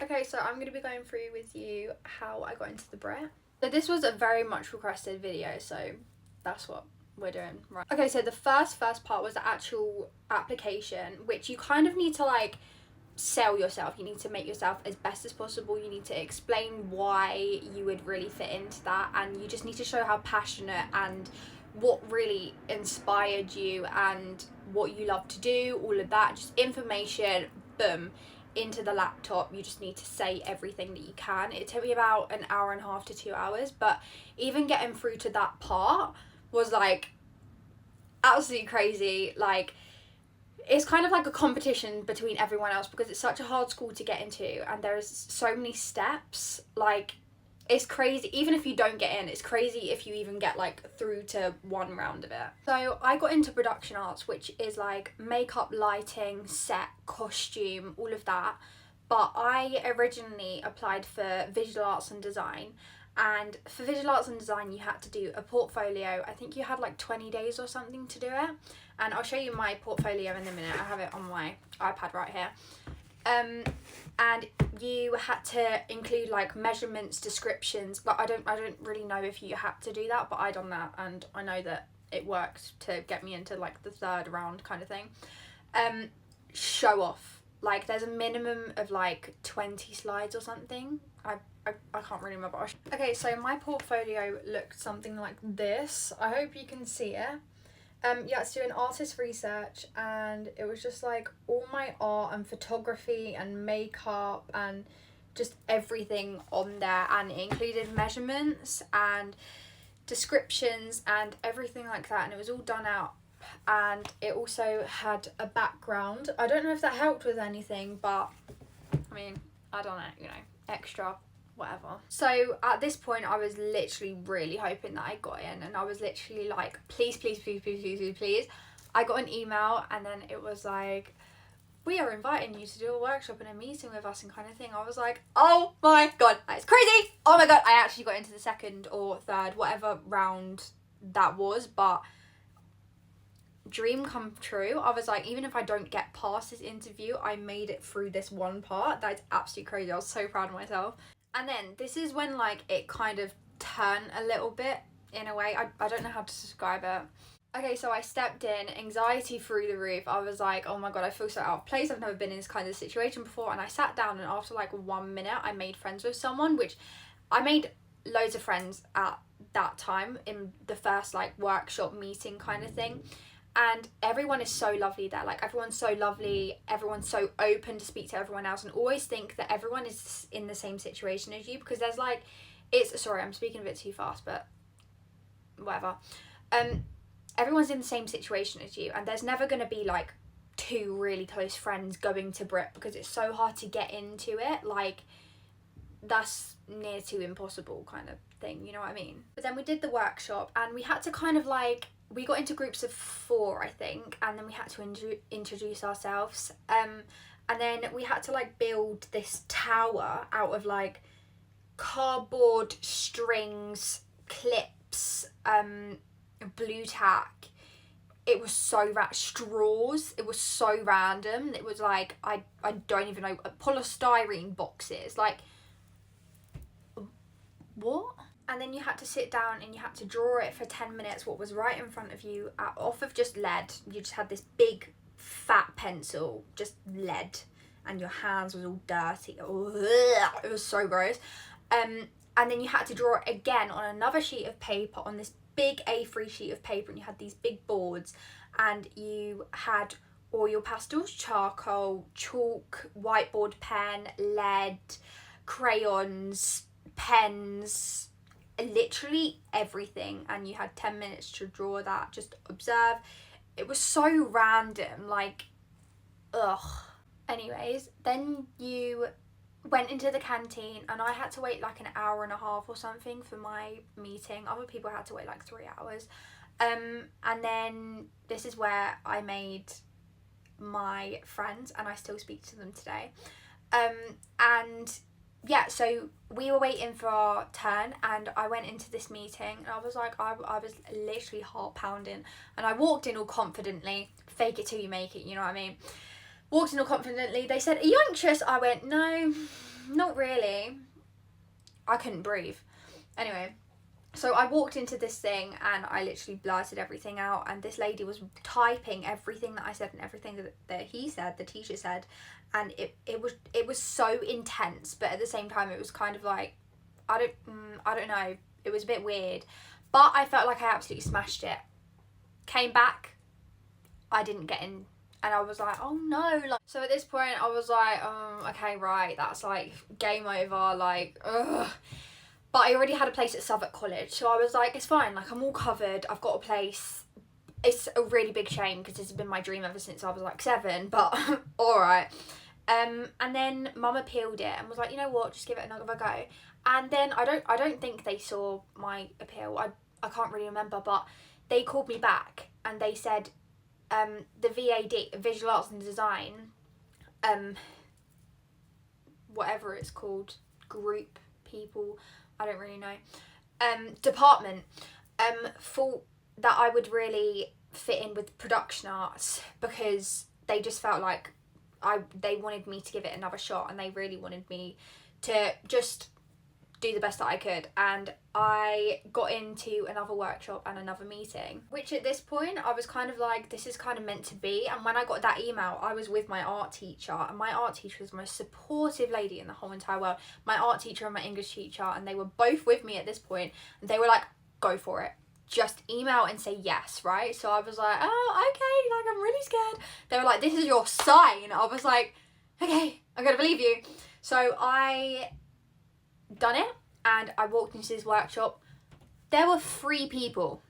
Okay, so I'm going to be going through with you how I got into the BRIT. So this was a very much requested video, so that's what we're doing, right? Okay, so the first part was the actual application, which you kind of need to like sell yourself. You need to make yourself as best as possible. You need to explain why you would really fit into that, and you just need to show how passionate and what really inspired you and what you love to do, all of that, just information, boom, into the laptop. You just need to say everything that you can. It took me about an hour and a half to 2 hours, but even getting through to that part was like absolutely crazy. Like, it's kind of like a competition between everyone else because it's such a hard school to get into and there's so many steps. Like, it's crazy. Even if you don't get in, it's crazy if you even get like through to one round of it. So I got into production arts, which is like makeup, lighting, set, costume, all of that. But I originally applied for visual arts and design. And for visual arts and design, you had to do a portfolio. I think you had like 20 days or something to do it. And I'll show you my portfolio in a minute. I have it on my iPad right here. And you had to include like measurements, descriptions. Like, I don't really know if you had to do that, but I done that, and I know that it worked to get me into like the third round kind of thing. Show off. Like, there's a minimum of like 20 slides or something. I can't really remember. Okay, so my portfolio looked something like this. I hope you can see it. Yeah, it's doing artist research, and it was just like all my art and photography and makeup and just everything on there, and it included measurements and descriptions and everything like that, and it was all done out, and it also had a background. I don't know if that helped with anything, but I mean, I don't know, you know, extra whatever. So at this point I was literally really hoping that I got in, and I was literally like, please. I got an email, and then it was like, we are inviting you to do a workshop and a meeting with us and kind of thing. I was like, oh my god, that's crazy. Oh my god, I actually got into the second or third, whatever round that was, but dream come true. I was like, even if I don't get past this interview, I made it through this one part. That's absolutely crazy. I was so proud of myself. And then this is when like it kind of turned a little bit in a way. I don't know how to describe it. Okay, so I stepped in, anxiety through the roof. I was like, oh my god, I feel so out of place. I've never been in this kind of situation before. And I sat down, and after like 1 minute, I made friends with someone, which I made loads of friends at that time in the first like workshop meeting kind of thing. And everyone is so lovely there. Like, everyone's so lovely. Everyone's so open to speak to everyone else, and always think that everyone is in the same situation as you, because there's like, sorry, I'm speaking a bit too fast, but whatever. Everyone's in the same situation as you, and there's never going to be like two really close friends going to BRIT, because it's so hard to get into it. Like, that's near to impossible kind of thing, you know what I mean? But then we did the workshop, and we had to kind of like, we got into groups of 4, I think, and then we had to introduce ourselves. And then we had to like build this tower out of like cardboard, strings, clips, blue tack. It was so straws. It was so random. It was like, I don't even know, polystyrene boxes. Like, what? And then you had to sit down and you had to draw it for 10 minutes, what was right in front of you, off of just lead. You just had this big fat pencil, just lead, and your hands was all dirty. Ugh, it was so gross. And then you had to draw it again on another sheet of paper, on this big A3 sheet of paper, and you had these big boards, and you had oil pastels, charcoal, chalk, whiteboard pen, lead, crayons, pens, literally everything, and you had 10 minutes to draw that. Just observe. It was so random, like, ugh. Anyways, then you went into the canteen, and I had to wait like an hour and a half or something for my meeting. Other people had to wait like 3 hours. And then this is where I made my friends, and I still speak to them today. And yeah, so we were waiting for our turn, and I went into this meeting, and I was like, I was literally heart pounding, and I walked in all confidently. Fake it till you make it, you know what I mean? Walked in all confidently. They said, are you anxious? I went, no, not clearly I couldn't breathe. Anyway, so I walked into this thing and I literally blurted everything out, and this lady was typing everything that I said and everything that he said, the teacher said, and it was so intense, but at the same time it was kind of like, I don't know, it was a bit weird, but I felt like I absolutely smashed it. Came back, I didn't get in, and I was like, oh no. Like, so at this point I was like, okay, right, that's like game over, like, ugh. But I already had a place at Southwark College, so I was like, it's fine, like, I'm all covered, I've got a place. It's a really big shame because this has been my dream ever since I was like 7, but alright. And then Mum appealed it and was like, you know what, just give it another go. And then I don't think they saw my appeal, I can't really remember, but they called me back and they said, the VAD, Visual Arts and Design, whatever it's called, group, people, I don't really know, department, thought that I would really fit in with production arts because they just felt like they wanted me to give it another shot, and they really wanted me to just do the best that I could. And I got into another workshop and another meeting, which at this point I was kind of like, this is kind of meant to be. And when I got that email, I was with my art teacher, and my art teacher was the most supportive lady in the whole entire world. My art teacher and my English teacher, and they were both with me at this point, and they were like, go for it, just email and say yes, right? So I was like, oh, okay, like, I'm really scared. They were like, this is your sign. I was like, okay, I'm gonna believe you. So I done it, and I walked into this workshop. There were 3 people,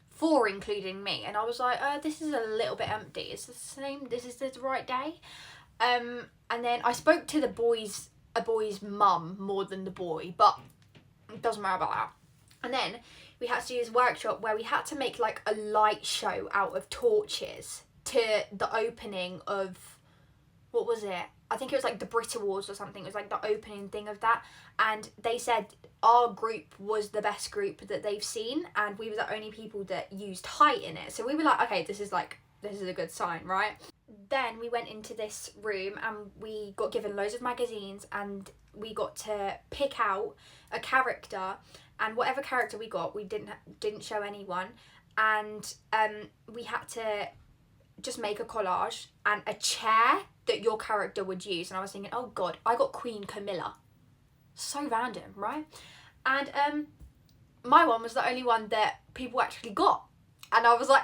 4 including me, and I was like, this is a little bit empty. Is this the same? This is the right day? And then I spoke to a boy's mum more than the boy, but it doesn't matter about that. And then we had to do this workshop where we had to make like a light show out of torches to the opening of, what was it? I think it was like the BRIT Awards or something. It was like the opening thing of that. And they said our group was the best group that they've seen, and we were the only people that used height in it. So we were like, okay, this is a good sign, right? Then we went into this room and we got given loads of magazines, and we got to pick out a character, and whatever character we got, we didn't show anyone, and we had to just make a collage and a chair that your character would use. And I was thinking, oh god, I got Queen Camilla. So random, right? And my one was the only one that people actually got, and I was like,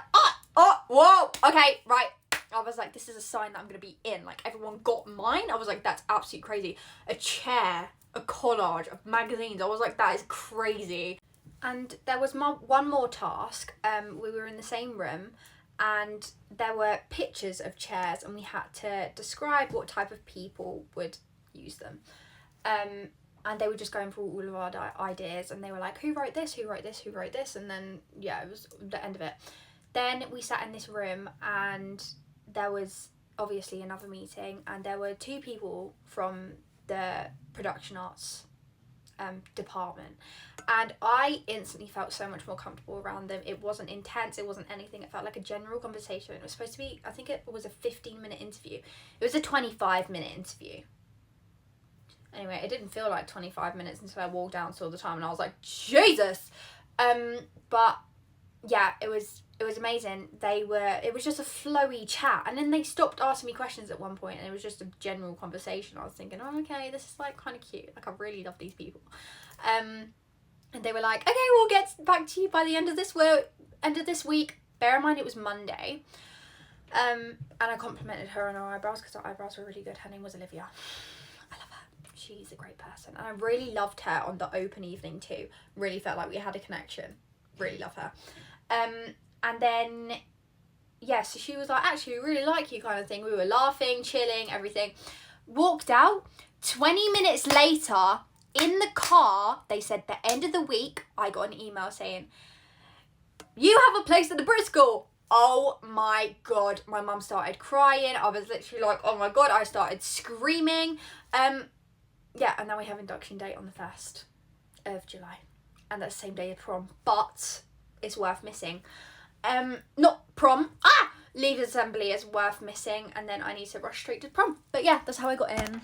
whoa, okay, right. I was like, this is a sign that I'm gonna be in. Like, everyone got mine. I was like, that's absolutely crazy. A chair, a collage of magazines. I was like, that is crazy. And there was one more task. We were in the same room, and there were pictures of chairs, and we had to describe what type of people would use them. And they were just going through all of our ideas, and they were like, who wrote this, who wrote this, who wrote this? And then, yeah, it was the end of it. Then we sat in this room, and there was obviously another meeting, and there were 2 people from the production arts department, and I instantly felt so much more comfortable around them. It wasn't intense, it wasn't anything, it felt like a general conversation. It was supposed to be, I think it was a 15-minute interview. It was a 25-minute interview. Anyway, it didn't feel like 25 minutes until I walked down, saw the time, and I was like, Jesus! But yeah, it was amazing. It was just a flowy chat, and then they stopped asking me questions at one point, and it was just a general conversation. I was thinking, oh, okay, this is like kind of cute. Like, I really love these people. And they were like, okay, we'll get back to you by the end of this week. Bear in mind, it was Monday. And I complimented her on her eyebrows because her eyebrows were really good. Her name was Olivia. I love her. She's a great person, and I really loved her on the open evening too. Really felt like we had a connection. Really love her. And then, yeah, so she was like, actually, we really like you, kind of thing. We were laughing, chilling, everything. Walked out. 20 minutes later, in the car, they said the end of the week, I got an email saying, you have a place at the BRIT School. Oh my god, my mum started crying. I was literally like, oh my god, I started screaming. Yeah, and now we have induction date on the 1st of July. And that's the same day as prom, but it's worth missing. Not prom, leave assembly is worth missing, and then I need to rush straight to prom. But yeah, that's how I got in.